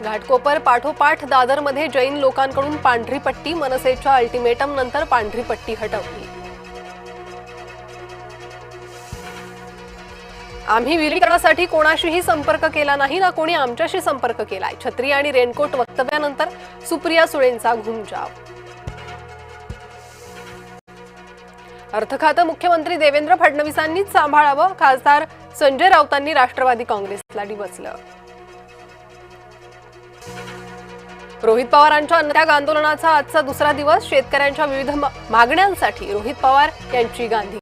घाटकोपर पाठोपाठ दादरमध्ये जैन लोकांकडून पांढरी पट्टी, मनसेच्या अल्टिमेटम नंतर पांढरी पट्टी हटवली। आम्ही विलीनीकरणासाठी कोणाशीही संपर्क केला नाही ना कोणी आमच्याशी संपर्क केलाय। छत्री आणि रेनकोट वक्तव्यानंतर सुप्रिया सुळेंचा घुमजाव। अर्थ खातं मुख्यमंत्री देवेंद्र फडणवीसांनीच सांभाळावं, खासदार संजय राऊतांनी राष्ट्रवादी काँग्रेसला डिवचलं। रोहित पवारांच्या अन्नत्याग आंदोलनाचा आजचा दुसरा दिवस, शेतकऱ्यांच्या विविध मागण्यांसाठी रोहित पवार यांची गांधीगिरी।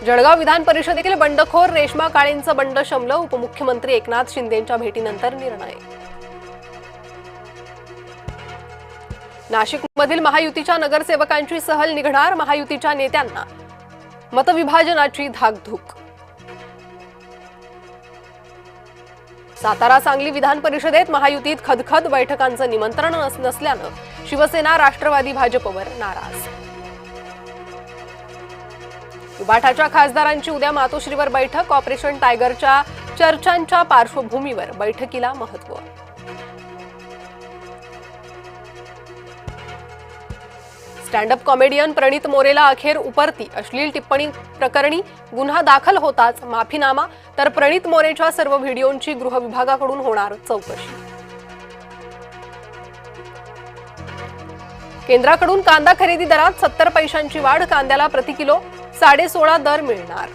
जळगाव विधान परिषदेतील बंडखोर रेश्मा काळेंचं बंड शमलं, उपमुख्यमंत्री एकनाथ शिंदेंच्या भेटीनंतर निर्णय। नाशिकमधील महायुतीच्या नगरसेवकांची सहल निघणार, महायुतीच्या नेत्यांना मतविभाजनाची धाकधूक। सातारा सांगली विधान परिषदेत महायुतीत खदखद, बैठकांचं निमंत्रण नसल्यानं शिवसेना राष्ट्रवादी भाजपवर नाराज। उबाठाच्या खासदारांची उद्या मातोश्रीवर बैठक, ऑपरेशन टायगरच्या चर्चांच्या पार्श्वभूमीवर बैठकीला महत्त्व। स्टँडअप कॉमेडियन प्रणित मोरेला अखेर उपरती, अश्लील टिप्पणी प्रकरणी गुन्हा दाखल होताच माफीनामा, तर प्रणित मोरेच्या सर्व व्हिडिओंची गृह विभागाकडून होणार चौकशी। केंद्राकडून कांदा खरेदी दरात 70 पैशांची वाढ, कांद्याला प्रति किलो 16.5 दर मिळणार,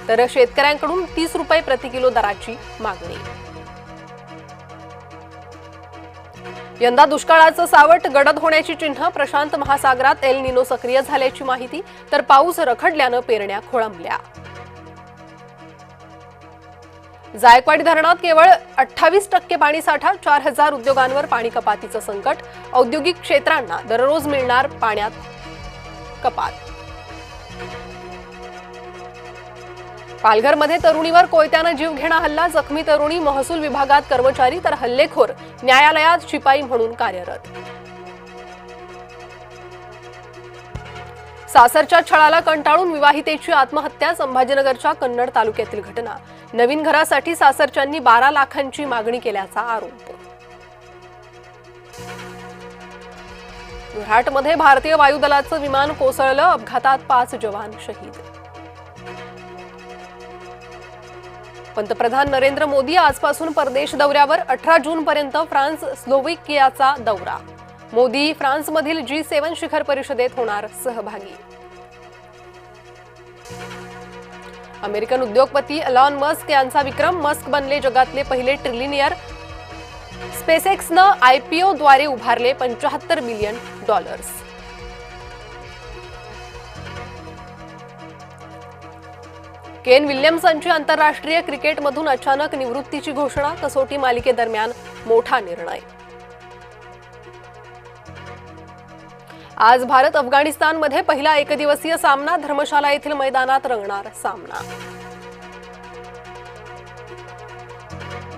तर शेतकऱ्यांकडून 30 रुपये प्रति किलो दराची मागणी। यंदा दुष्काळाचं सावट, गडद होण्याची चिन्ह, प्रशांत महासागरात एल निनो सक्रिय झाल्याची माहिती, तर पाऊस रखडल्यानं पेरण्या खोळंबल्या। जायकवाडी धरणात केवळ 28% पाणीसाठा, 4000 उद्योगांवर पाणी कपातीचं संकट, औद्योगिक क्षेत्रांना दररोज मिळणार पाण्यात कपात। पालघरमध्ये तरुणीवर कोयत्यानं जीवघेणा हल्ला, जखमी तरुणी महसूल विभागात कर्मचारी, तर हल्लेखोर न्यायालयात शिपाई म्हणून कार्यरत। सासरच्या छळाला कंटाळून विवाहितेची आत्महत्या, संभाजीनगरच्या कन्नड तालुक्यातील घटना, नवीन घरासाठी सासरच्यांनी 12 लाखांची मागणी केल्याचा आरोप। गुजरातमध्ये भारतीय वायुदलाचं विमान कोसळलं, अपघातात 5 जवान शहीद। पंतप्रधान नरेंद्र मोदी आजपासून परदेश दौऱ्यावर, 18 जूनपर्यंत फ्रान्स स्लोव्हेकियाचा दौरा। मोदी फ्रान्समधील G7 शिखर परिषदेत होणार सहभागी। अमेरिकन उद्योगपती एलॉन मस्क यांचा विक्रम, मस्क बनले जगातले पहिले ट्रिलियनियर। स्पेसएक्सनं IPO द्वारे उभारले $75 बिलियन। केन विल्यमसनची आंतरराष्ट्रीय क्रिकेटमधून अचानक निवृत्तीची घोषणा, कसोटी मालिकेदरम्यान मोठा निर्णय। आज भारत अफगाणिस्तानमध्ये पहिला एकदिवसीय सामना, धर्मशाला येथील मैदानात रंगणार सामना।